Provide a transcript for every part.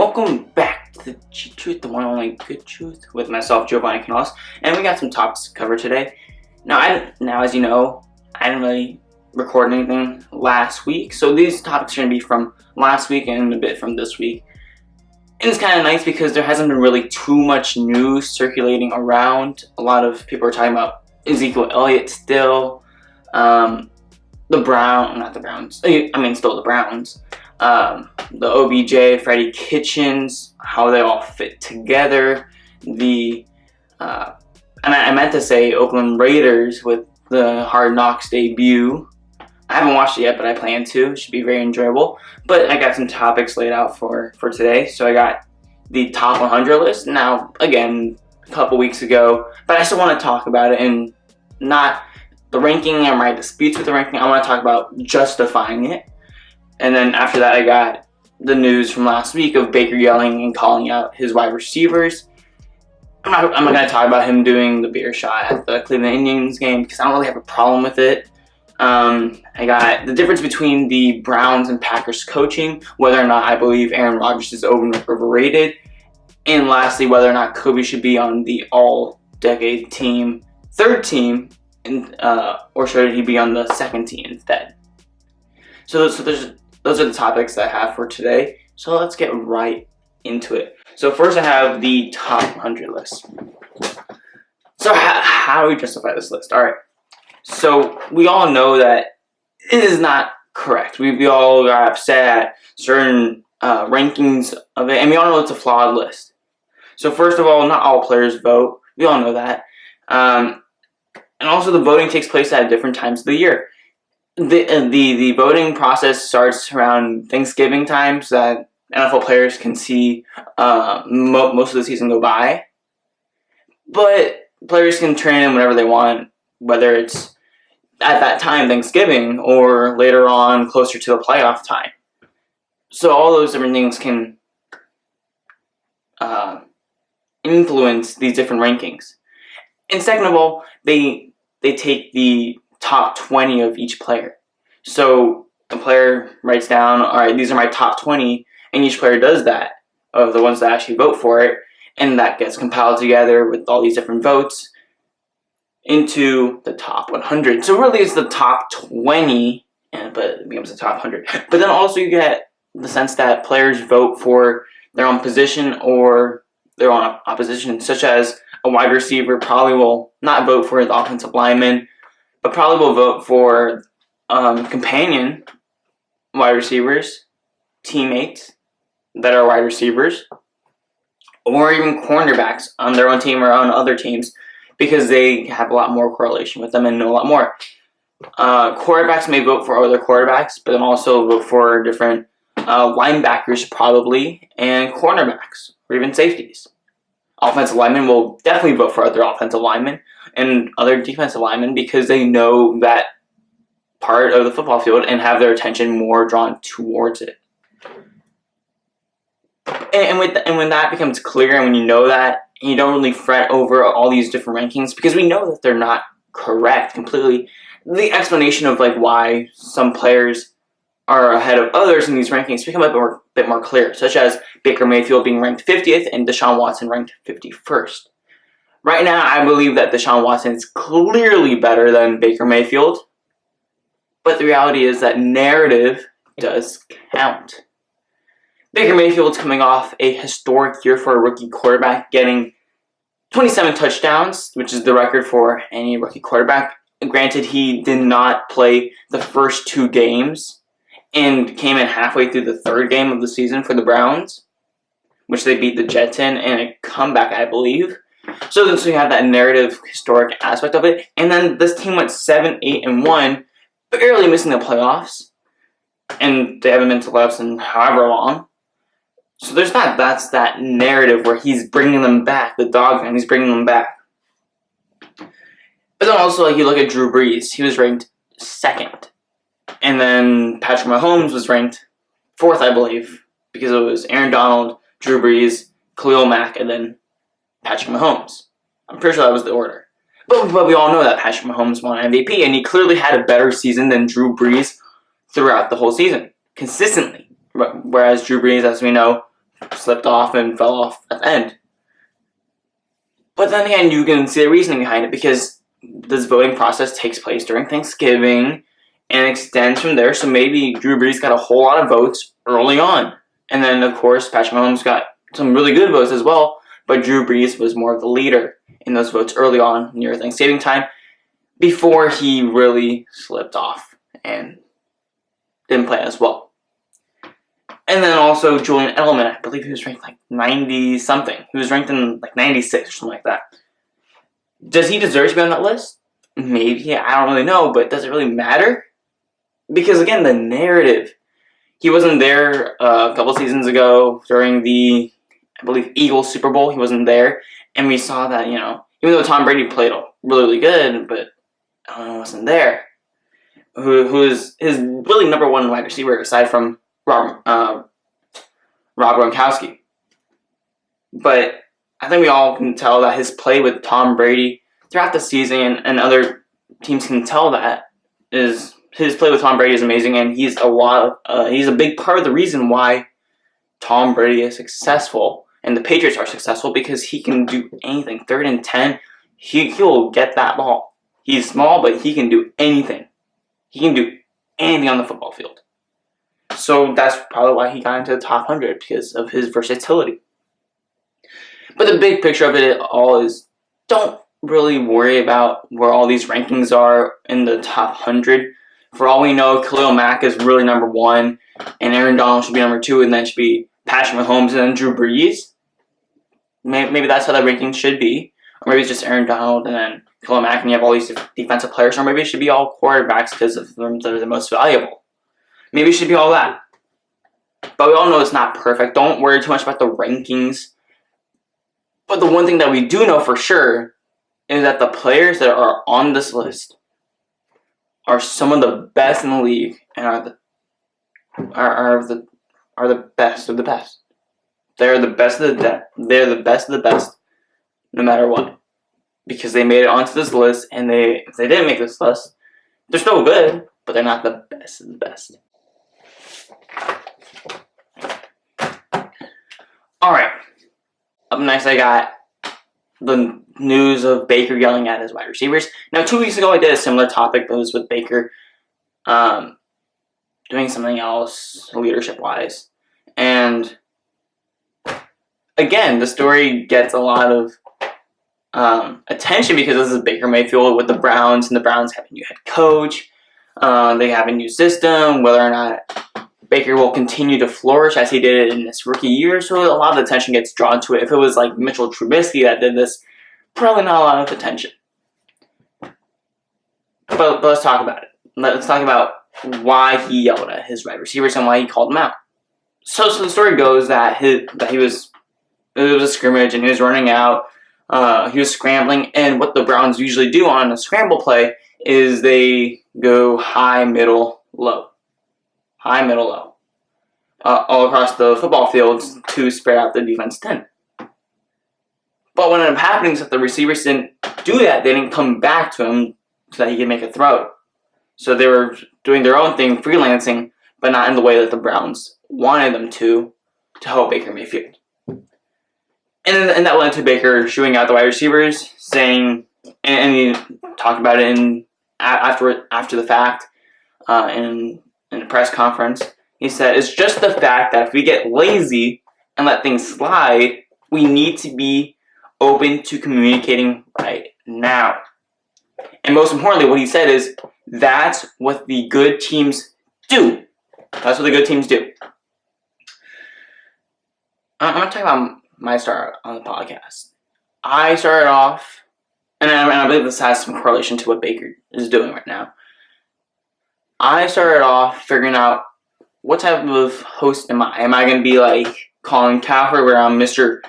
Welcome back to the G-Truth, the one and only good truth, with myself, Giovanni Canales, and we got some topics to cover today. Now, as you know, I didn't really record anything last week, so these topics are going to be from last week and a bit from this week. And it's kind of nice because there hasn't been really too much news circulating around. A lot of people are talking about Ezekiel Elliott still, still the Browns, the OBJ, Freddie Kitchens, how they all fit together, and I meant to say Oakland Raiders with the Hard Knocks debut. I haven't watched it yet, but I plan to. It should be very enjoyable. But I got some topics laid out for today. So I got the top 100 list. Now, again, a couple weeks ago, but I still want to talk about it, and not the ranking or my disputes with the ranking. I want to talk about justifying it. And then after that, I got the news from last week of Baker yelling and calling out his wide receivers. I'm not going to talk about him doing the beer shot at the Cleveland Indians game because I don't really have a problem with it. I got the difference between the Browns and Packers coaching, whether or not I believe Aaron Rodgers is overrated, and lastly, whether or not Kobe should be on the all-decade team, third team, or should he be on the second team instead. So those are the topics that I have for today. So let's get right into it. So first I have the top 100 list. So how do we justify this list? All right. So we all know that it is not correct. We all got upset at certain rankings of it, and we all know it's a flawed list. So first of all, not all players vote. We all know that. And also the voting takes place at different times of the year. The voting process starts around Thanksgiving time so that NFL players can see most of the season go by. But players can turn in whenever they want, whether it's at that time, Thanksgiving, or later on closer to the playoff time. So all those different things can influence these different rankings. And second of all, they take the top 20 of each player. So the player writes down, all right, these are my top 20, and each player does that, of the ones that actually vote for it, and that gets compiled together with all these different votes into the top 100. So really it's the top 20, but it becomes the top 100. But then also you get the sense that players vote for their own position or their own opposition, such as a wide receiver probably will not vote for the offensive lineman, but probably will vote for companion wide receivers, teammates that are wide receivers, or even cornerbacks on their own team or on other teams because they have a lot more correlation with them and know a lot more. Quarterbacks may vote for other quarterbacks, but then also vote for different linebackers probably, and cornerbacks, or even safeties. Offensive linemen will definitely vote for other offensive linemen and other defensive linemen because they know that part of the football field and have their attention more drawn towards it. And when that becomes clear, and when you know that, and you don't really fret over all these different rankings because we know that they're not correct completely, the explanation of why some players are ahead of others in these rankings become a bit more clear, such as Baker Mayfield being ranked 50th and Deshaun Watson ranked 51st. Right now, I believe that Deshaun Watson is clearly better than Baker Mayfield, but the reality is that narrative does count. Baker Mayfield's coming off a historic year for a rookie quarterback, getting 27 touchdowns, which is the record for any rookie quarterback. Granted, he did not play the first two games and came in halfway through the third game of the season for the Browns, which they beat the Jets in a comeback, I believe. So you have that narrative, historic aspect of it. And then this team went 7-8-1, barely missing the playoffs. And they haven't been to the playoffs in however long. So there's that's that narrative where he's bringing them back, the dog man, he's bringing them back. But then also, you look at Drew Brees, he was ranked second. And then Patrick Mahomes was ranked fourth, I believe, because it was Aaron Donald, Drew Brees, Khalil Mack, and then Patrick Mahomes. I'm pretty sure that was the order. But we all know that Patrick Mahomes won MVP, and he clearly had a better season than Drew Brees throughout the whole season, consistently. Whereas Drew Brees, as we know, slipped off and fell off at the end. But then again, you can see the reasoning behind it, because this voting process takes place during Thanksgiving and extends from there. So maybe Drew Brees got a whole lot of votes early on. And then, of course, Patrick Mahomes got some really good votes as well. But Drew Brees was more of the leader in those votes early on near Thanksgiving time, before he really slipped off and didn't play as well. And then also Julian Edelman, I believe he was ranked like 90-something. He was ranked in like 96 or something like that. Does he deserve to be on that list? Maybe, I don't really know, but does it really matter? Because again, the narrative. He wasn't there a couple seasons ago during the, I believe, Eagles Super Bowl. He wasn't there. And we saw that, even though Tom Brady played really, really good, but wasn't there. Who is his really number one wide receiver aside from Rob Gronkowski. But I think we all can tell that his play with Tom Brady throughout the season, and other teams can tell that, is his play with Tom Brady is amazing, and he's a big part of the reason why Tom Brady is successful and the Patriots are successful, because he can do anything. 3rd and 10, he'll get that ball. He's small, but he can do anything. He can do anything on the football field. So that's probably why he got into the top 100, because of his versatility. But the big picture of it all is, don't really worry about where all these rankings are in the top 100. For all we know, Khalil Mack is really number 1, and Aaron Donald should be number 2, and then should be Patrick Mahomes and then Drew Brees. Maybe that's how the rankings should be. Or maybe it's just Aaron Donald and then Khalil Mack, and you have all these defensive players. Or maybe it should be all quarterbacks because they're the most valuable. Maybe it should be all that. But we all know it's not perfect. Don't worry too much about the rankings. But the one thing that we do know for sure is that the players that are on this list are some of the best in the league, and are the best of the best. They're the best of the best, no matter what, because they made it onto this list. And if they didn't make this list, they're still good, but they're not the best of the best. All right. Up next, I got the news of Baker yelling at his wide receivers. Now, 2 weeks ago, I did a similar topic that was with Baker doing something else leadership-wise. And again, the story gets a lot of attention because this is Baker Mayfield with the Browns, and the Browns have a new head coach. They have a new system. Whether or not Baker will continue to flourish as he did in his rookie year, so a lot of the attention gets drawn to it. If it was like Mitchell Trubisky that did this, probably not a lot of attention. But let's talk about it. Let's talk about why he yelled at his wide receivers and why he called them out. So the story goes that it was a scrimmage and he was running out. He was scrambling, and what the Browns usually do on a scramble play is they go high, middle, low. High, middle, low. All across the football field to spread out the defense 10. But what ended up happening is that the receivers didn't do that. They didn't come back to him so that he could make a throw. So they were doing their own thing, freelancing, but not in the way that the Browns wanted them to help Baker Mayfield. And that led to Baker shooing out the wide receivers, saying, and he talked about it after the fact in a press conference. He said, "It's just the fact that if we get lazy and let things slide, we need to be open to communicating right now." And most importantly, what he said is, that's what the good teams do. That's what the good teams do. I'm going to talk about my start on the podcast. I started off, and I believe this has some correlation to what Baker is doing right now. I started off figuring out what type of host am I? Am I going to be like Colin Cowherd, where I'm Mr.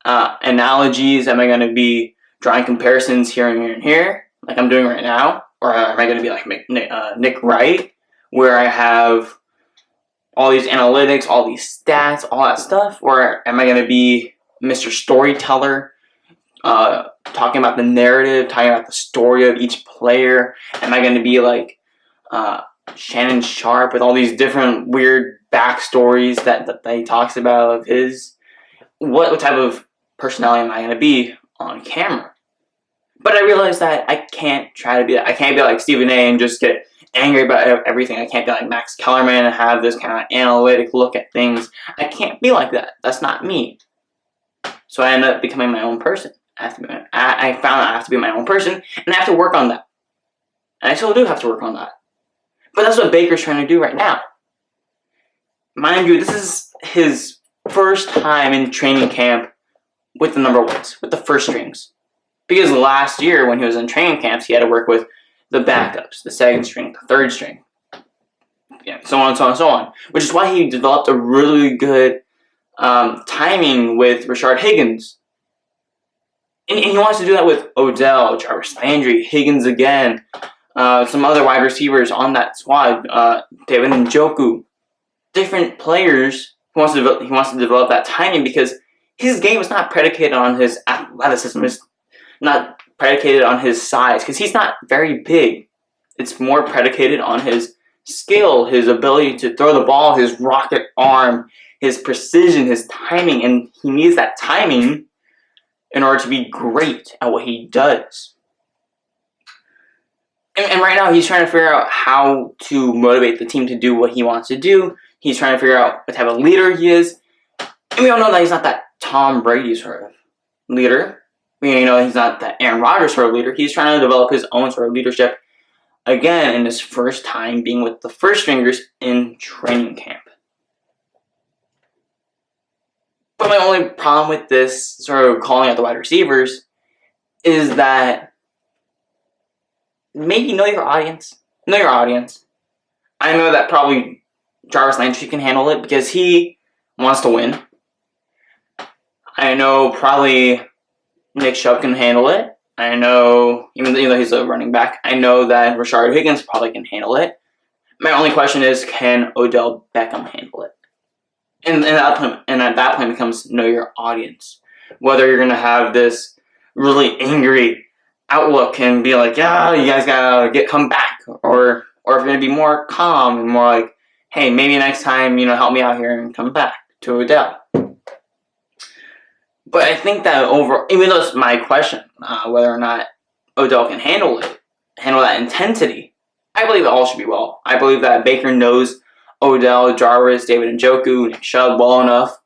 Analogies? Am I going to be drawing comparisons here and here and here, like I'm doing right now? Or am I going to be like Nick Wright, where I have all these analytics, all these stats, all that stuff? Or am I going to be Mr. Storyteller, talking about the narrative, talking about the story of each player? Am I going to be like Shannon Sharp with all these different weird backstories that he talks about of his what type of personality am I going to be on camera? But I realized that I can't try to be that. I can't be like Stephen A. and just get angry about everything. I can't be like Max Kellerman and have this kind of analytic look at things. I can't be like that. That's not me. So I ended up becoming my own person. I found I have to be my own person, and I have to work on that. And I still do have to work on that. But that's what Baker's trying to do right now. Mind you, this is his first time in training camp with the number ones, with the first strings. Because last year, when he was in training camps, he had to work with the backups, the second string, the third string, so on and so on and so on. Which is why he developed a really good timing with Rashard Higgins. And he wants to do that with Odell, Jarvis Landry, Higgins again, some other wide receivers on that squad, David Njoku, different players. He wants to develop that timing because his game is not predicated on his athleticism. It's not predicated on his size because he's not very big. It's more predicated on his skill, his ability to throw the ball, his rocket arm, his precision, his timing, and he needs that timing in order to be great at what he does. And right now, he's trying to figure out how to motivate the team to do what he wants to do. He's trying to figure out what type of leader he is. And we all know that he's not that Tom Brady sort of leader. We know he's not that Aaron Rodgers sort of leader. He's trying to develop his own sort of leadership, again, in his first time being with the first stringers in training camp. But my only problem with this sort of calling out the wide receivers is that maybe know your audience. Know your audience. I know that probably Jarvis Landry can handle it because he wants to win. I know probably Nick Chubb can handle it. I know, even though he's a running back, I know that Rashard Higgins probably can handle it. My only question is, can Odell Beckham handle it? And at that point becomes know your audience. Whether you're going to have this really angry outlook and be like, yeah, you guys gotta come back, or if you're going to be more calm and more like, hey, maybe next time, help me out here and come back to Odell. But I think that even though it's my question, whether or not Odell can handle that intensity, I believe it all should be well. I believe that Baker knows Odell, Jarvis, David Njoku, Nick Chubb well enough,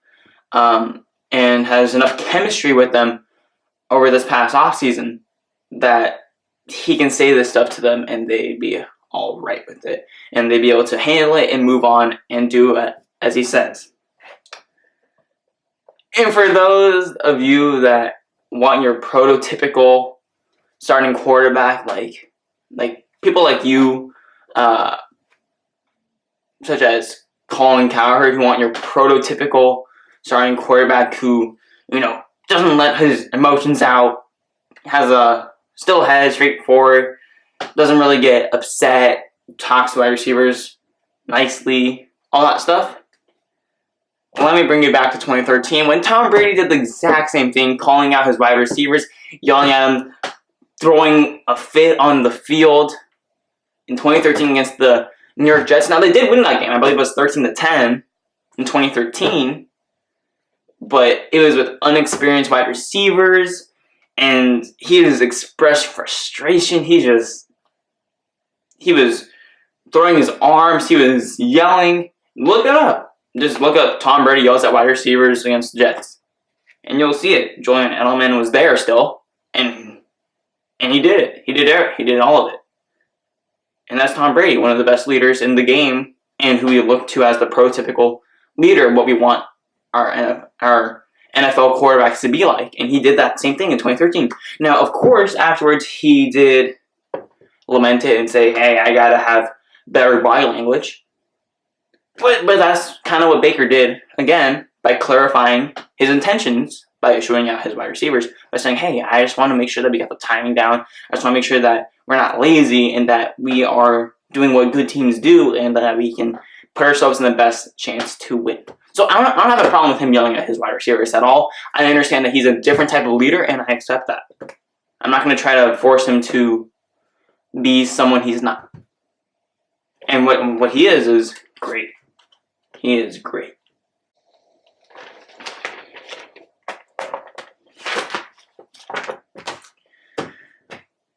and has enough chemistry with them over this past offseason that he can say this stuff to them and they'd be all right with it. And they'd be able to handle it and move on and do it as he says. And for those of you that want your prototypical starting quarterback, like people like you, such as Colin Cowherd, who want your prototypical starting quarterback who, doesn't let his emotions out, has a still head, straightforward, doesn't really get upset, talks to wide receivers nicely, all that stuff. Let me bring you back to 2013 when Tom Brady did the exact same thing, calling out his wide receivers, yelling at them, throwing a fit on the field in 2013 against the New York Jets. Now, they did win that game. I believe it was 13-10 in 2013, but it was with unexperienced wide receivers, and he just expressed frustration. He was throwing his arms. He was yelling. Look it up. Just look up Tom Brady yells at wide receivers against the Jets, and you'll see it. Julian Edelman was there still, and he did it. He did all of it. And that's Tom Brady, one of the best leaders in the game, and who we look to as the prototypical leader, what we want our NFL quarterbacks to be like. And he did that same thing in 2013. Now, of course, afterwards, he did lament it and say, hey, I got to have better body language. But that's kind of what Baker did, again, by clarifying his intentions, by showing out his wide receivers, by saying, hey, I just want to make sure that we got the timing down. I just want to make sure that we're not lazy and that we are doing what good teams do and that we can put ourselves in the best chance to win. So I don't have a problem with him yelling at his wide receivers at all. I understand that he's a different type of leader, and I accept that. I'm not going to try to force him to be someone he's not. And what he is great. He is great.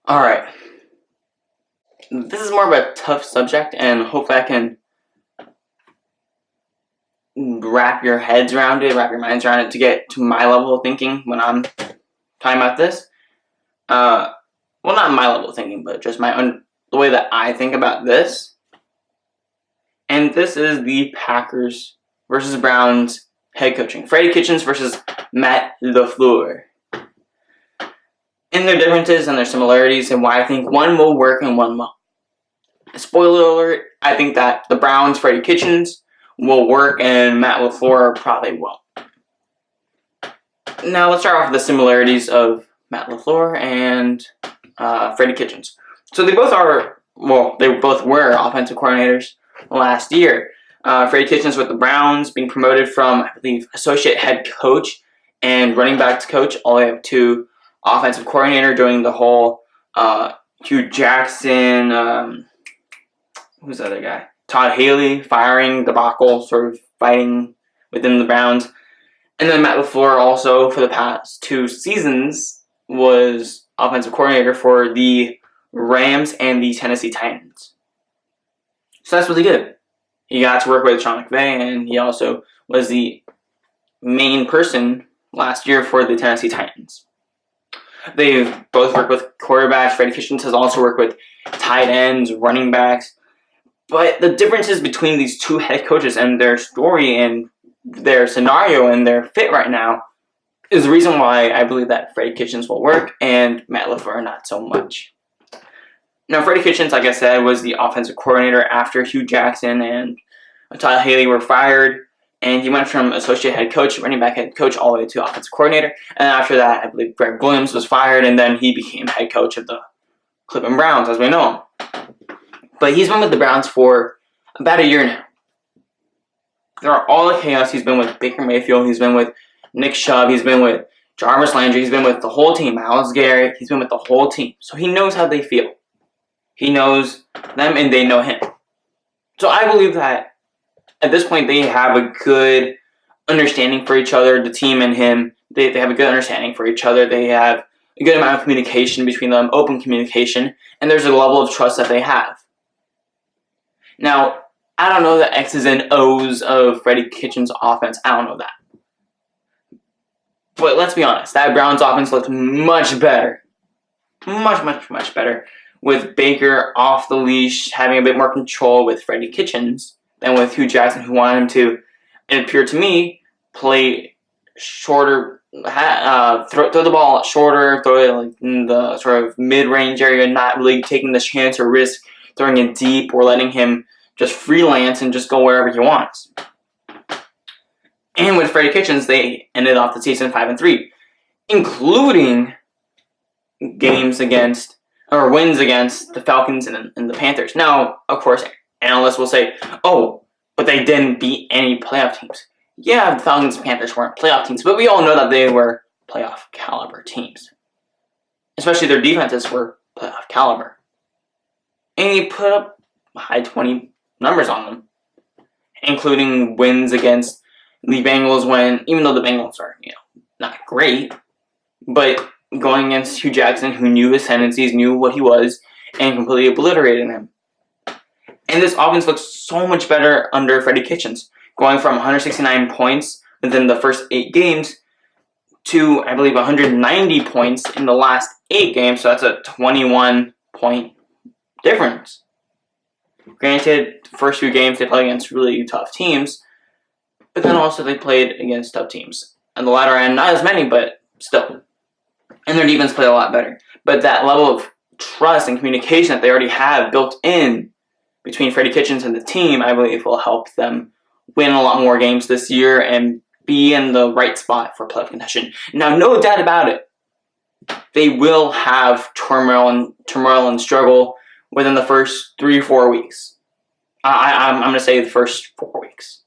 Alright. This is more of a tough subject, and hopefully I can wrap your minds around it to get to my level of thinking when I'm talking about this. Well, not my level of thinking, but just the way that I think about this. And this is the Packers versus Browns head coaching. Freddie Kitchens versus Matt LaFleur. And their differences and their similarities, and why I think one will work and one won't. Spoiler alert, I think that the Browns, Freddie Kitchens, will work and Matt LaFleur probably won't. Now let's start off with the similarities of Matt LaFleur and Freddie Kitchens. So they both were offensive coordinators last year. Freddie Kitchens with the Browns, being promoted from, I believe, associate head coach and running backs coach all the way up to offensive coordinator, doing the whole Hugh Jackson, who's the other guy? Todd Haley firing debacle, sort of fighting within the Browns. And then Matt LaFleur also, for the past 2 seasons, was offensive coordinator for the Rams and the Tennessee Titans. So that's really good. He got to work with Sean McVay, and he also was the main person last year for the Tennessee Titans. They've both worked with quarterbacks. Freddie Kitchens has also worked with tight ends, running backs. But the differences between these two head coaches and their story and their scenario and their fit right now is the reason why I believe that Freddie Kitchens will work and Matt LaFleur not so much. Now, Freddie Kitchens, like I said, was the offensive coordinator after Hugh Jackson and Todd Haley were fired. And he went from associate head coach, running back head coach, all the way to offensive coordinator. And after that, I believe Greg Williams was fired, and then he became head coach of the Cleveland Browns, as we know him. But he's been with the Browns for about a year now. Through all the chaos, he's been with Baker Mayfield, he's been with Nick Chubb, he's been with Jarvis Landry, he's been with the whole team, Myles Garrett, he's been with the whole team. So he knows how they feel. He knows them, and they know him. So I believe that at this point, they have a good understanding for each other, the team and him. They have a good understanding for each other. They have a good amount of communication between them, open communication, and there's a level of trust that they have. Now, I don't know the X's and O's of Freddie Kitchens' offense. I don't know that. But let's be honest, that Browns offense looked much better. Much better with Baker off the leash, having a bit more control with Freddie Kitchens than with Hugh Jackson, who wanted him to, it appeared to me, play shorter, throw the ball shorter, throw it in the sort of mid-range area, not really taking the chance or risk throwing it deep or letting him just freelance and just go wherever he wants. And with Freddie Kitchens, they ended off the season 5-3, including wins against the Falcons and the Panthers. Now, of course, analysts will say, oh, but they didn't beat any playoff teams. Yeah, the Falcons and Panthers weren't playoff teams, but we all know that they were playoff caliber teams. Especially their defenses were playoff caliber. And he put up high 20 numbers on them, including wins against the Bengals even though the Bengals are, not great, but going against Hugh Jackson, who knew his tendencies, knew what he was, and completely obliterated him. And this offense looks so much better under Freddie Kitchens, going from 169 points within the first 8 games to, I believe, 190 points in the last 8 games, so that's a 21-point difference. Granted, the first few games they played against really tough teams, but then also they played against tough teams. On the latter end, not as many, but still. And their defense played a lot better. But that level of trust and communication that they already have built in between Freddie Kitchens and the team, I believe will help them win a lot more games this year and be in the right spot for playoff contention. Now, no doubt about it, they will have turmoil and struggle within the first 3 or 4 weeks. I'm going to say the first 4 weeks.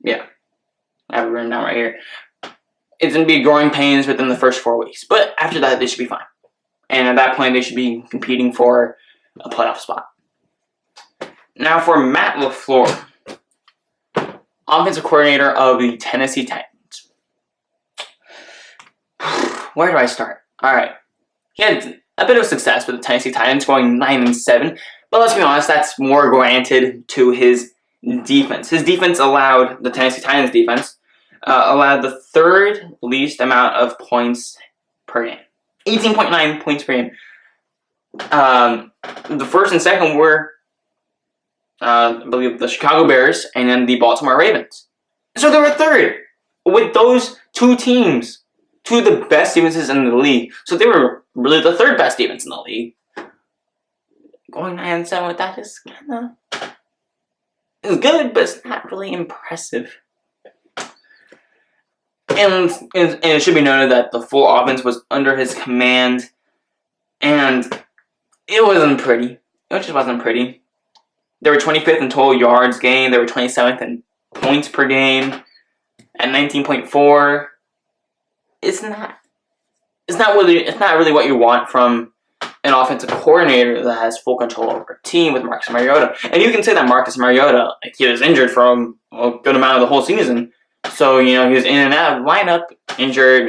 Yeah, I have it written down right here. It's going to be growing pains within the first 4 weeks. But after that, they should be fine. And at that point, they should be competing for a playoff spot. Now for Matt LaFleur, offensive coordinator of the Tennessee Titans. Where do I start? All right. He had a bit of success with the Tennessee Titans, going 9-7. But let's be honest, that's more granted to his defense. His defense allowed, the Tennessee Titans defense, allowed the third least amount of points per game. 18.9 points per game. The first and second were, I believe, the Chicago Bears and then the Baltimore Ravens. So they were third with those two teams, two of the best defenses in the league. So they were really the third best defense in the league. Going 9-7 with that is kind of, it's good, but it's not really impressive. And it should be noted that the full offense was under his command, and it wasn't pretty. It just wasn't pretty. They were 25th in total yards gained. They were 27th in points per game at 19.4. It's not really what you want from an offensive coordinator that has full control over a team with Marcus Mariota. And you can say that Marcus Mariota, he was injured for a good amount of the whole season. So, he was in and out of the lineup, injured.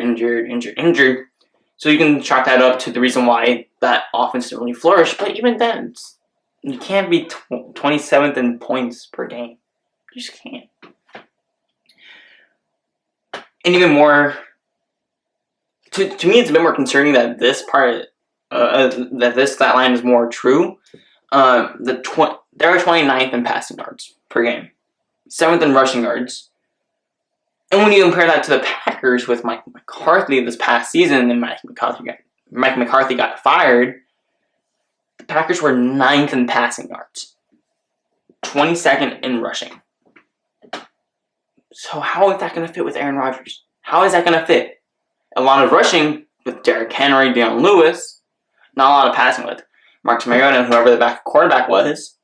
So you can chalk that up to the reason why that offense didn't really flourish. But even then, you can't be 27th in points per game. You just can't. And even more, to me, it's a bit more concerning that this part, that this stat line is more true. They were 29th in passing yards per game, 7th in rushing yards. And when you compare that to the Packers with Mike McCarthy this past season, and Mike McCarthy got fired, the Packers were 9th in passing yards, 22nd in rushing. So how is that going to fit with Aaron Rodgers? How is that going to fit? A lot of rushing with Derrick Henry, Deion Lewis, not a lot of passing with Marcus Mariota and whoever the back quarterback was.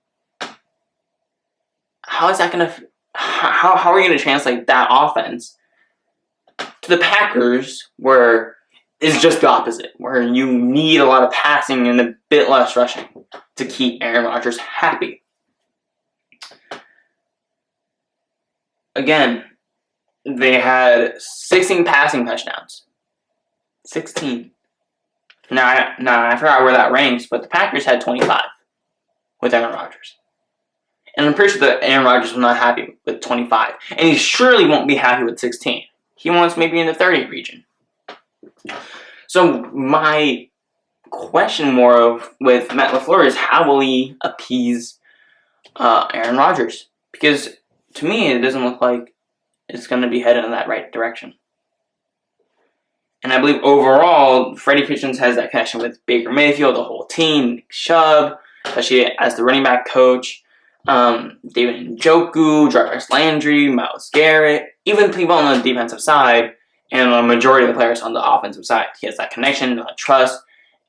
How is that going to? How are you going to translate that offense to the Packers, where it's just the opposite, where you need a lot of passing and a bit less rushing to keep Aaron Rodgers happy? Again, they had 16 passing touchdowns. 16. Now I forgot where that ranks, but the Packers had 25 with Aaron Rodgers. And I'm pretty sure that Aaron Rodgers was not happy with 25. And he surely won't be happy with 16. He wants maybe in the 30 region. So my question with Matt LaFleur is, how will he appease Aaron Rodgers? Because to me, it doesn't look like it's going to be headed in that right direction. And I believe overall, Freddie Kitchens has that connection with Baker Mayfield, the whole team, Nick Chubb, especially as the running back coach, David Njoku, Jarvis Landry, Myles Garrett, even people on the defensive side, and a majority of the players on the offensive side. He has that connection, that trust,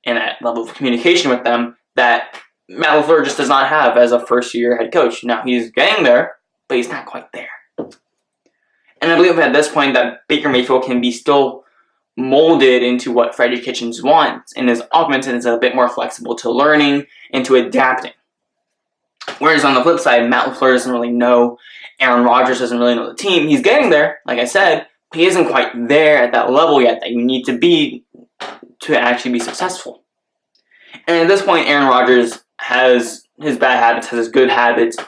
and that level of communication with them that Matt LaFleur just does not have as a first-year head coach. Now, he's getting there, but he's not quite there. And I believe at this point that Baker Mayfield can be still molded into what Freddie Kitchens wants, and his offense is a bit more flexible to learning and to adapting. Whereas on the flip side, Matt LaFleur doesn't really know, Aaron Rodgers doesn't really know the team. He's getting there, like I said, but he isn't quite there at that level yet that you need to be to actually be successful. And at this point, Aaron Rodgers has his bad habits, has his good habits,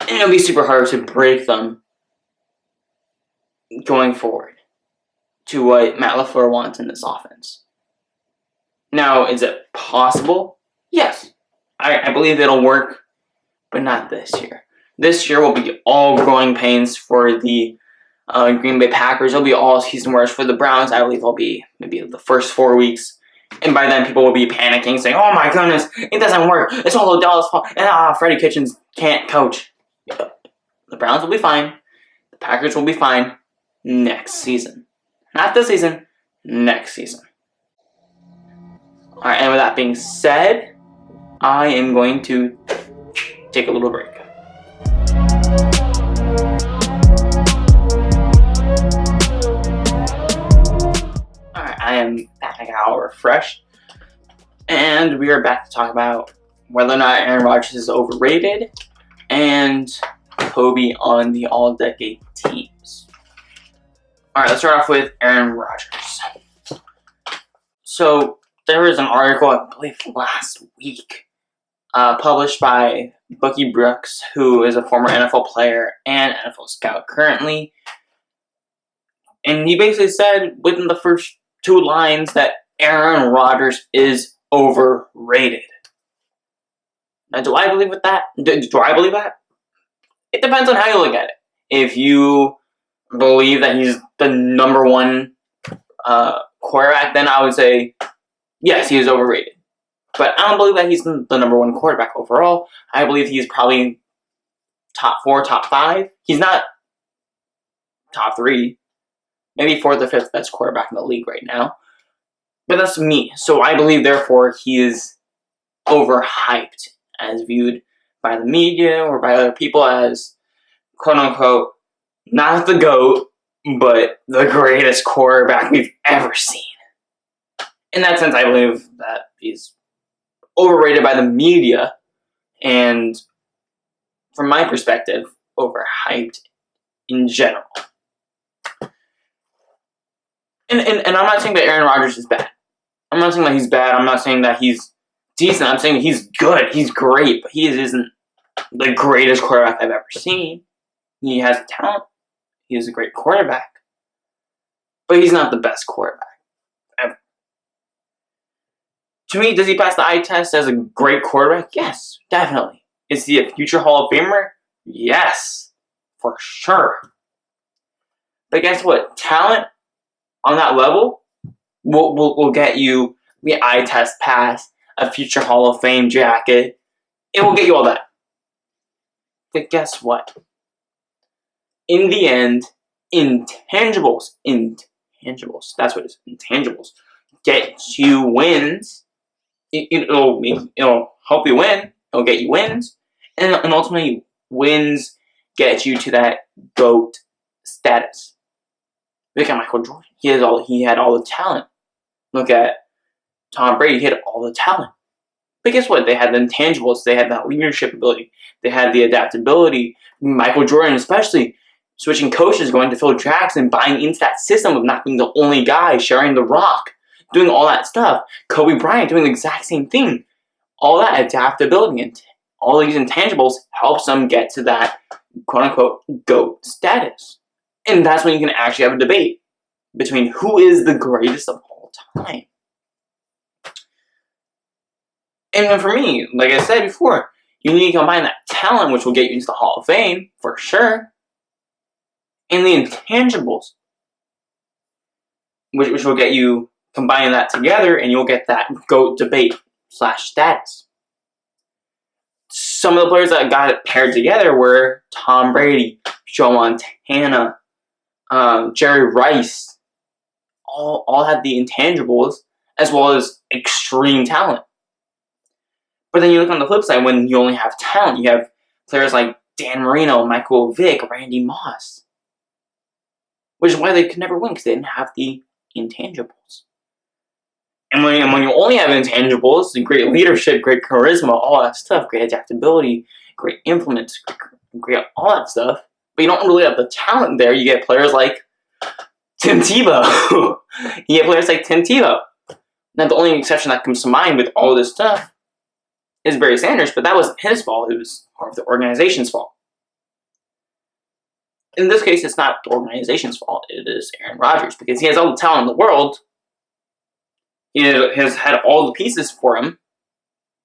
and it'll be super hard to break them going forward to what Matt LaFleur wants in this offense. Now, is it possible? Yes. I believe it'll work, but not this year. This year will be all growing pains for the Green Bay Packers. It'll be all season worse for the Browns. I believe it'll be maybe the first 4 weeks. And by then, people will be panicking, saying, oh my goodness, it doesn't work. It's all Odell's fault. And Freddie Kitchens can't coach. The Browns will be fine. The Packers will be fine next season. Not this season, next season. Alright, and with that being said, I am going to take a little break. Alright, I am back. I got all refreshed. And we are back to talk about whether or not Aaron Rodgers is overrated and Kobe on the all-decade teams. Alright, let's start off with Aaron Rodgers. So, there was an article, I believe last week, published by Bucky Brooks, who is a former NFL player and NFL scout currently. And he basically said within the first 2 lines that Aaron Rodgers is overrated. Now, do I believe with that? Do I believe that? It depends on how you look at it. If you believe that he's the number 1 quarterback, then I would say, yes, he is overrated. But I don't believe that he's the number 1 quarterback overall. I believe he's probably top 4, top 5. He's not top 3. Maybe 4th or 5th best quarterback in the league right now. But that's me. So I believe, therefore, he is overhyped, as viewed by the media or by other people as, quote-unquote, not the GOAT, but the greatest quarterback we've ever seen. In that sense, I believe that he's overrated by the media, and from my perspective, overhyped in general. And I'm not saying that Aaron Rodgers is bad. I'm not saying that he's bad. I'm not saying that he's decent. I'm saying he's good. He's great, but he isn't the greatest quarterback I've ever seen. He has talent. He is a great quarterback. But he's not the best quarterback ever. To me, does he pass the eye test as a great quarterback? Yes, definitely. Is he a future Hall of Famer? Yes, for sure. But guess what? Talent on that level will get you the eye test pass, a future Hall of Fame jacket. It will get you all that. But guess what? In the end, intangibles, that's what it is, intangibles, get you wins. It'll help you win. It'll get you wins. And ultimately, wins get you to that GOAT status. Look at Michael Jordan. He had all the talent. Look at Tom Brady. He had all the talent. But guess what? They had the intangibles. They had that leadership ability. They had the adaptability. Michael Jordan especially, switching coaches, going to Phil Jackson, buying into that system of not being the only guy, sharing the rock, doing all that stuff. Kobe Bryant doing the exact same thing. All that adaptability and all these intangibles helps them get to that quote-unquote GOAT status. And that's when you can actually have a debate between who is the greatest of all time. And for me, like I said before, you need to combine that talent, which will get you into the Hall of Fame, for sure, and the intangibles, which will get you, combine that together, and you'll get that GOAT debate / status. Some of the players that got it paired together were Tom Brady, Joe Montana, Jerry Rice. All had the intangibles as well as extreme talent. But then you look on the flip side, when you only have talent, you have players like Dan Marino, Michael Vick, Randy Moss. Which is why they could never win, because they didn't have the intangibles. And when you only have intangibles, great leadership, great charisma, all that stuff, great adaptability, great implements, great all that stuff, but you don't really have the talent there, you get players like Tim Tebow. You get players like Tim Tebow. Now, the only exception that comes to mind with all this stuff is Barry Sanders, but that wasn't his fault. It was more of the organization's fault. In this case, it's not the organization's fault. It is Aaron Rodgers, because he has all the talent in the world. He has had all the pieces for him,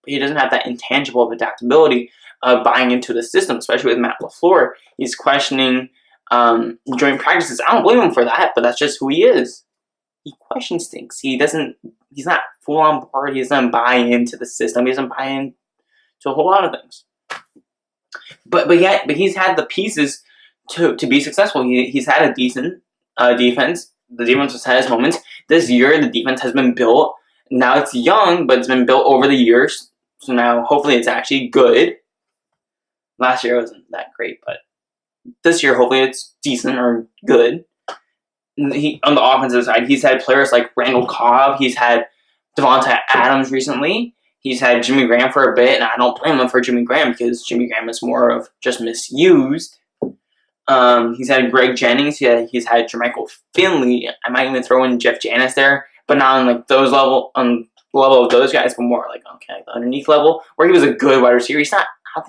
but he doesn't have that intangible of adaptability of buying into the system, especially with Matt LaFleur. He's questioning joint practices. I don't blame him for that, but that's just who he is. He questions things. He's not full on board. He doesn't buy into the system. He doesn't buy into a whole lot of things. But he's had the pieces to be successful. He's had a decent defense. The defense has had its moments. This year, the defense has been built. Now it's young, but it's been built over the years. So now, hopefully, it's actually good. Last year wasn't that great, but this year, hopefully, it's decent or good. On the offensive side, he's had players like Randall Cobb. He's had Devontae Adams recently. He's had Jimmy Graham for a bit, and I don't blame him for Jimmy Graham, because Jimmy Graham is more of just misused. He's had Greg Jennings. He's had Jermichael Finley. I might even throw in Jeff Janis there, but not on those levels the level of those guys, but more like, okay, the underneath level, where he was a good wide receiver. He's not, I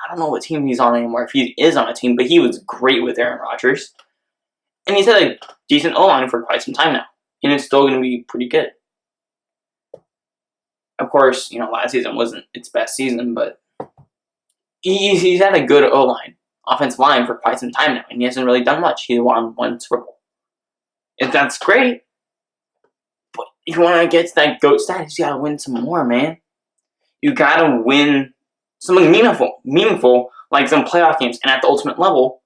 don't know what team he's on anymore, if he is on a team, but he was great with Aaron Rodgers. And he's had a decent O-line for quite some time now. And it's still going to be pretty good. Of course, last season wasn't its best season, but he's had a good O-line, offensive line for quite some time now, and he hasn't really done much. He won one Super Bowl. And that's great. But if you want to get to that GOAT status, you got to win some more, man. You got to win something meaningful, like some playoff games, and at the ultimate level,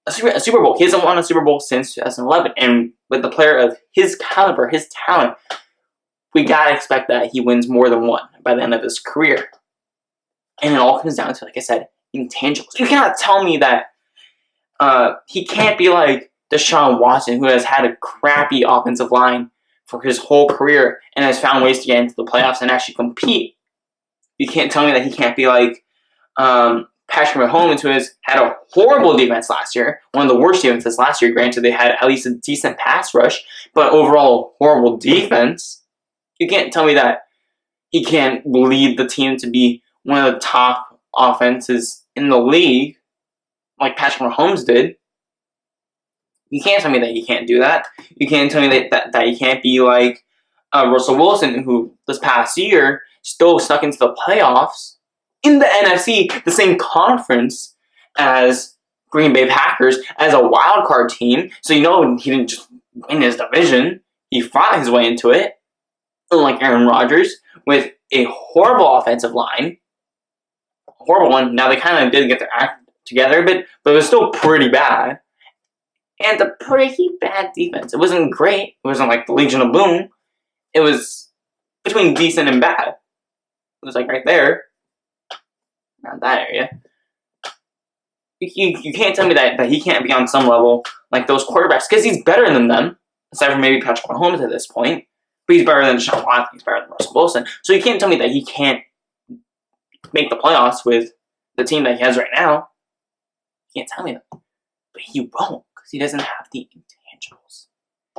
a Super Bowl. He hasn't won a Super Bowl since 2011, and with the player of his caliber, his talent, we gotta expect that he wins more than one by the end of his career. And it all comes down to, like I said, intangibles. You cannot tell me that he can't be like Deshaun Watson, who has had a crappy offensive line for his whole career and has found ways to get into the playoffs and actually compete. You can't tell me that he can't be like Patrick Mahomes, who has had a horrible defense last year, one of the worst defenses last year. Granted, they had at least a decent pass rush, but overall, horrible defense. You can't tell me that he can't lead the team to be one of the top offenses in the league, like Patrick Mahomes did. You can't tell me that he can't do that. You can't tell me that he can't be like Russell Wilson, who this past year still stuck into the playoffs in the NFC, the same conference as Green Bay Packers, as a wild card team. So he didn't just win his division. He fought his way into it. Like Aaron Rodgers, with a horrible offensive line. A horrible one. Now, they kind of did get their act together a bit, but it was still pretty bad. And a pretty bad defense. It wasn't great. It wasn't like the Legion of Boom. It was between decent and bad. It was like right there. Around that area. You can't tell me that he can't be on some level like those quarterbacks, because he's better than them, aside from maybe Patrick Mahomes at this point. But he's better than Deshaun Watson. He's better than Russell Wilson. So you can't tell me that he can't make the playoffs with the team that he has right now. You can't tell me that. But he won't, because he doesn't have the intangibles.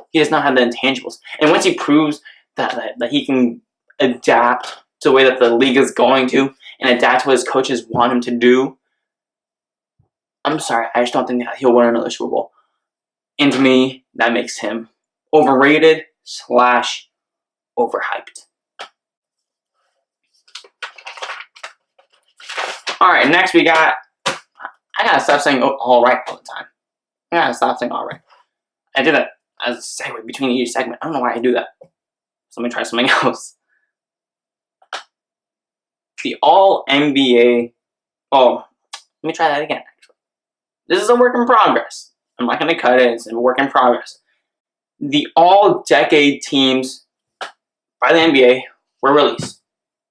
He does not have the intangibles. And once he proves that he can adapt to the way that the league is going to, and adapt to what his coaches want him to do, I'm sorry, I just don't think that he'll win another Super Bowl. And to me, that makes him overrated / overhyped. Alright, next we got, I gotta stop saying alright all the time. I gotta stop saying alright. I did that as a segue between each segment. I don't know why I do that. So let me try something else. The All-NBA, let me try that again, actually. This is a work in progress. I'm not gonna cut it, it's a work in progress. The all-decade teams by the NBA were released.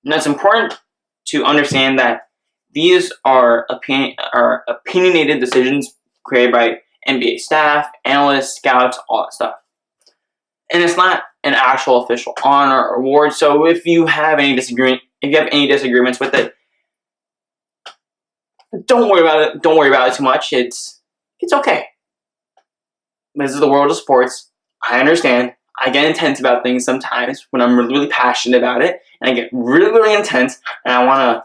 And it's important to understand that these are opinionated decisions created by NBA staff, analysts, scouts, all that stuff. And it's not an actual official honor or award. So if you have any disagreements with it, don't worry about it. Don't worry about it too much. It's okay. This is the world of sports. I understand. I get intense about things sometimes when I'm really passionate about it, and I get really, really intense, and I want to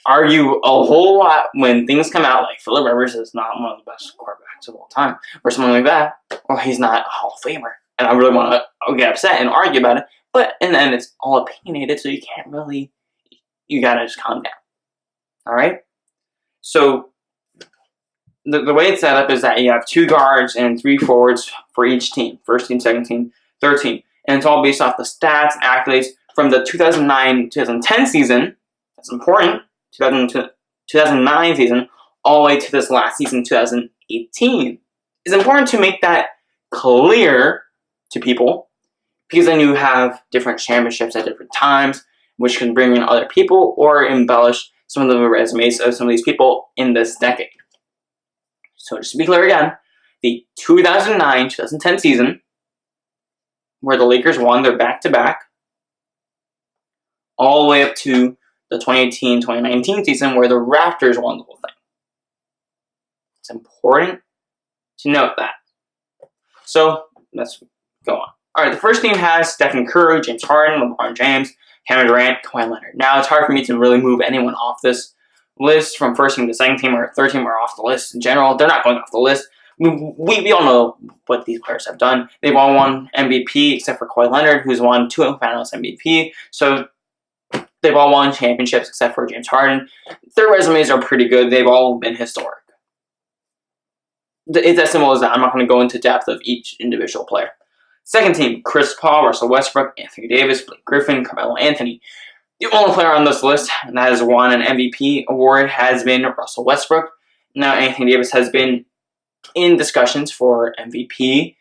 argue a whole lot when things come out like Phillip Rivers is not one of the best quarterbacks of all time, or something like that, or he's not a Hall of Famer, and I really want to get upset and argue about it. But in the end, it's all opinionated, so you can't really. You gotta just calm down. All right. So the way it's set up is that you have 2 guards and 3 forwards for each team. First team, second team, third team. And it's all based off the stats and accolades from the 2009-2010 season. That's important. 2009 season all the way to this last season, 2018. It's important to make that clear to people, because then you have different championships at different times, which can bring in other people or embellish some of the resumes of some of these people in this decade. So just to be clear again, the 2009-2010 season, where the Lakers won their back-to-back, all the way up to the 2018-2019 season, where the Raptors won the whole thing. It's important to note that. So let's go on. All right, the first team has Stephen Curry, James Harden, LeBron James, Kevin Durant, Kawhi Leonard. Now, it's hard for me to really move anyone off this list from first team to second team or third team or off the list in general. They're not going off the list. We all know what these players have done. They've all won MVP except for Kawhi Leonard, who's won 2 Finals MVP. So they've all won championships except for James Harden. Their resumes are pretty good. They've all been historic. It's as simple as that. I'm not going to go into depth of each individual player. Second team, Chris Paul, Russell Westbrook, Anthony Davis, Blake Griffin, Carmelo Anthony. The only player on this list that has won an MVP award has been Russell Westbrook. Now, Anthony Davis has been in discussions for MVP.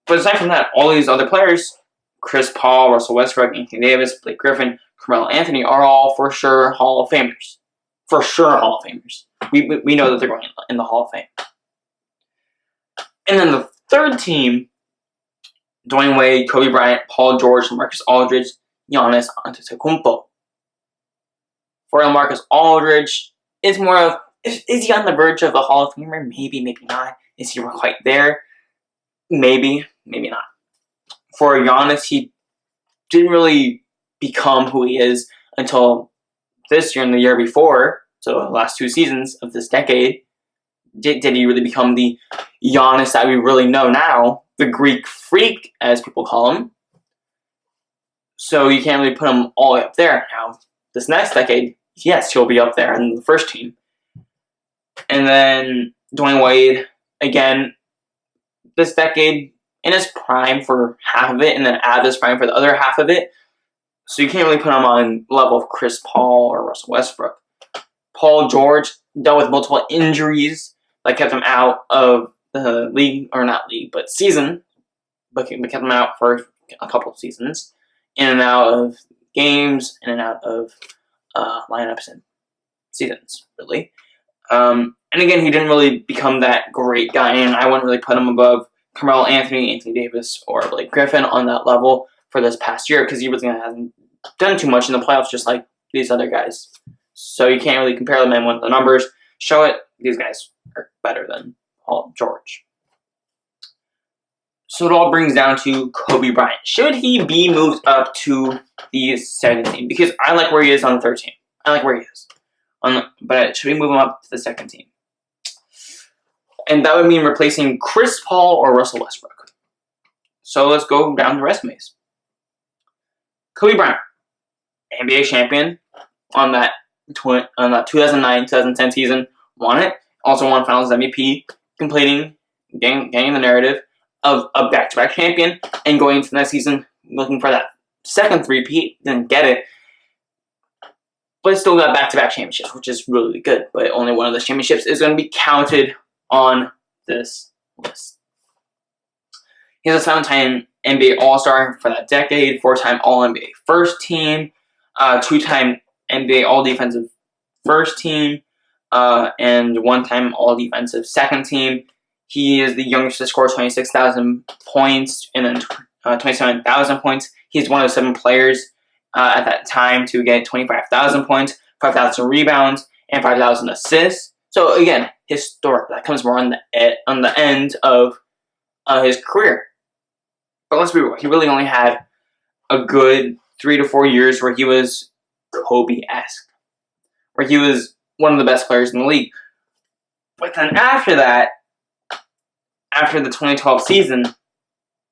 But aside from that, all these other players, Chris Paul, Russell Westbrook, Anthony Davis, Blake Griffin, Carmelo Anthony, are all for sure Hall of Famers. For sure Hall of Famers. We know that they're going in the Hall of Fame. And then the third team, Dwayne Wade, Kobe Bryant, Paul George, Marcus Aldridge, Giannis Antetokounmpo. For Marcus Aldridge, it's more of, is he on the verge of a Hall of Famer? Maybe, maybe not. Is he quite there? Maybe, maybe not. For Giannis, he didn't really become who he is until this year and the year before, so the last 2 seasons of this decade. Did he really become the Giannis that we really know now? The Greek Freak, as people call him. So you can't really put him all the way up there. Now, this next decade, yes, he'll be up there in the first team. And then Dwayne Wade, again, this decade in his prime for half of it, and then out of his prime for the other half of it. So you can't really put him on level of Chris Paul or Russell Westbrook. Paul George dealt with multiple injuries that kept him out of the league, or not league, but season, but kept him out for a couple of seasons, in and out of games, in and out of lineups and seasons, really. And again, he didn't really become that great guy, and I wouldn't really put him above Carmelo Anthony, Anthony Davis, or Blake Griffin on that level for this past year, because he really hasn't done too much in the playoffs, just like these other guys. So you can't really compare them, and when the numbers show it, these guys are better than Paul George. So it all brings down to Kobe Bryant. Should he be moved up to the second team? Because I like where he is on the third team. I like where he is. But should we move him up to the second team? And that would mean replacing Chris Paul or Russell Westbrook. So let's go down the resumes. Kobe Bryant, NBA champion on that 2009-2010 season, won it. Also won Finals MVP, getting the narrative of a back-to-back champion, and going into the next season looking for that second three-peat. Didn't get it, but still got back-to-back championships, which is really good. But only one of those championships is going to be counted on this list. He's a 7-time NBA All-Star for that decade, 4-time All-NBA First Team, 2-time NBA All-Defensive First Team, and 1-time All-Defensive Second Team. He is the youngest to score 26,000 points and then 27,000 points. He's one of 7 players at that time to get 25,000 points, 5,000 rebounds, and 5,000 assists. So again, historic. That comes more on the end of his career. But let's be real. He really only had a good 3 to 4 years where he was Kobe-esque, where he was one of the best players in the league. But then after that, after the 2012 season,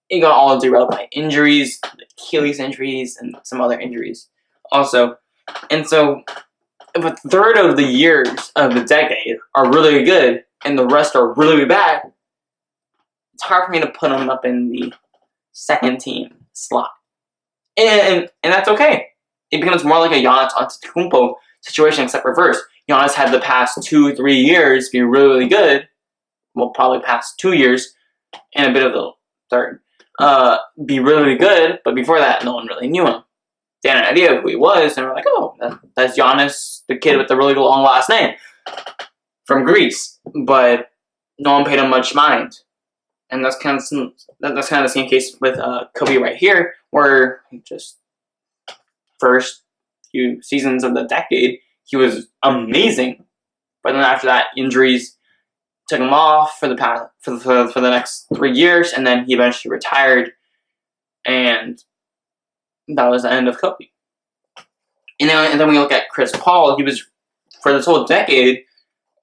it got all derailed by injuries, Achilles injuries, and some other injuries also. And so, if a third of the years of the decade are really good, and the rest are really bad, it's hard for me to put him up in the second team slot. And that's okay. It becomes more like a Giannis Antetokounmpo situation, except reverse. Giannis had the past 2-3 years be really good. Well, probably past 2 years, and a bit of the third. Be really good, but before that, no one really knew him. They had an idea of who he was, and we're like, oh, that's Giannis, the kid with the really long last name from Greece. But no one paid him much mind. And that's kind of the same case with Kobe right here, where just first few seasons of the decade, he was amazing. But then after that, injuries took him off for the next 3 years, and then he eventually retired. And that was the end of Kobe. And then we look at Chris Paul. He was, for this whole decade,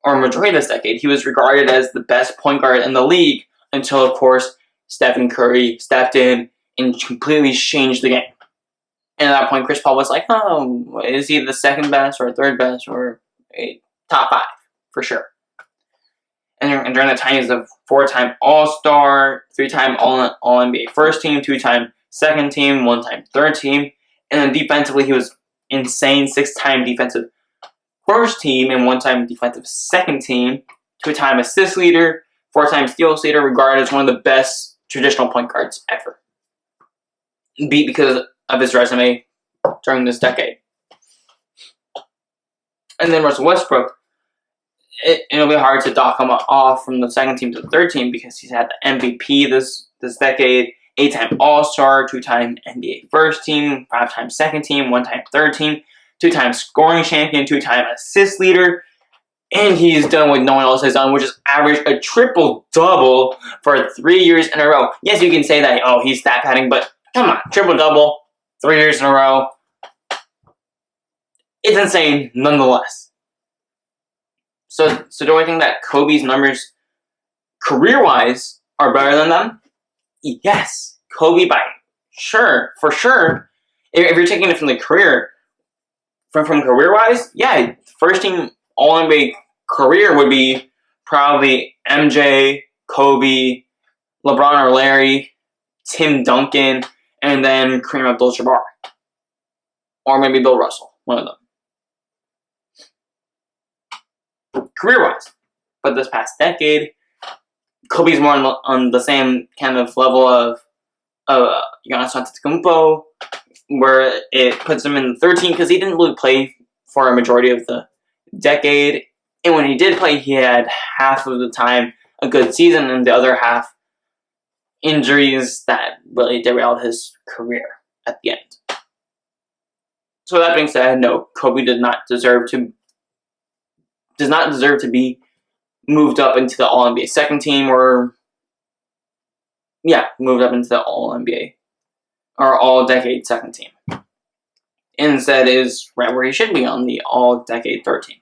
or majority of this decade, he was regarded as the best point guard in the league until, of course, Stephen Curry stepped in and completely changed the game. And at that point, Chris Paul was like, oh, is he the second best or third best or a top 5 for sure? And during that time, he was a 4-time All-Star, 3-time All-NBA first team, 2-time second team, 1-time third team. And then defensively, he was insane, 6-time defensive first team and 1-time defensive second team, 2-time assist leader, 4-time steals leader, regarded as one of the best traditional point guards ever. Beat because of his resume during this decade. And then Russell Westbrook, it'll be hard to dock him off from the second team to the third team because he's had the MVP this decade, 8-time All-Star, 2-time NBA first team, 5-time second team, 1-time third team, 2-time scoring champion, 2-time assist leader, and he's done what no one else has done, which is average a triple-double for 3 years in a row. Yes, you can say that, oh, he's stat padding, but come on, triple-double, 3 years in a row. It's insane, nonetheless. So do I think that Kobe's numbers, career-wise, are better than them? Yes. Kobe for sure. If you're taking it from the career, from career-wise, yeah, first team All-NBA career would be probably MJ, Kobe, LeBron or Larry, Tim Duncan, and then Kareem Abdul-Jabbar. Or maybe Bill Russell, one of them. Career-wise. But this past decade, Kobe's more on the same kind of level of Giannis Antetokounmpo, where it puts him in the third team because he didn't really play for a majority of the decade. And when he did play, he had half of the time a good season and the other half injuries that really derailed his career at the end. So that being said, no, Kobe does not deserve to be moved up into the All-NBA second team moved up into the All-NBA or All-Decade second team. Instead is right where he should be on the All-Decade third team.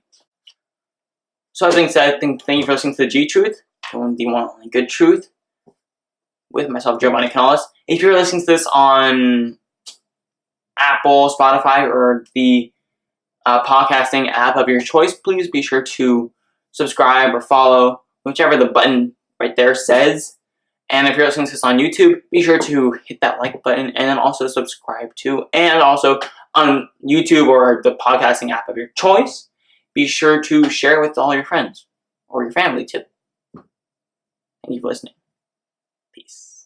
So that being said, thank you for listening to the TheGTruth, the one only good truth, with myself, Giovanni Canales. If you're listening to this on Apple, Spotify, or the podcasting app of your choice, please be sure to subscribe or follow, whichever the button right there says. And if you're listening to this on YouTube, be sure to hit that like button and then also subscribe to. And also on YouTube or the podcasting app of your choice, be sure to share with all your friends or your family too. Thank you for listening. Peace.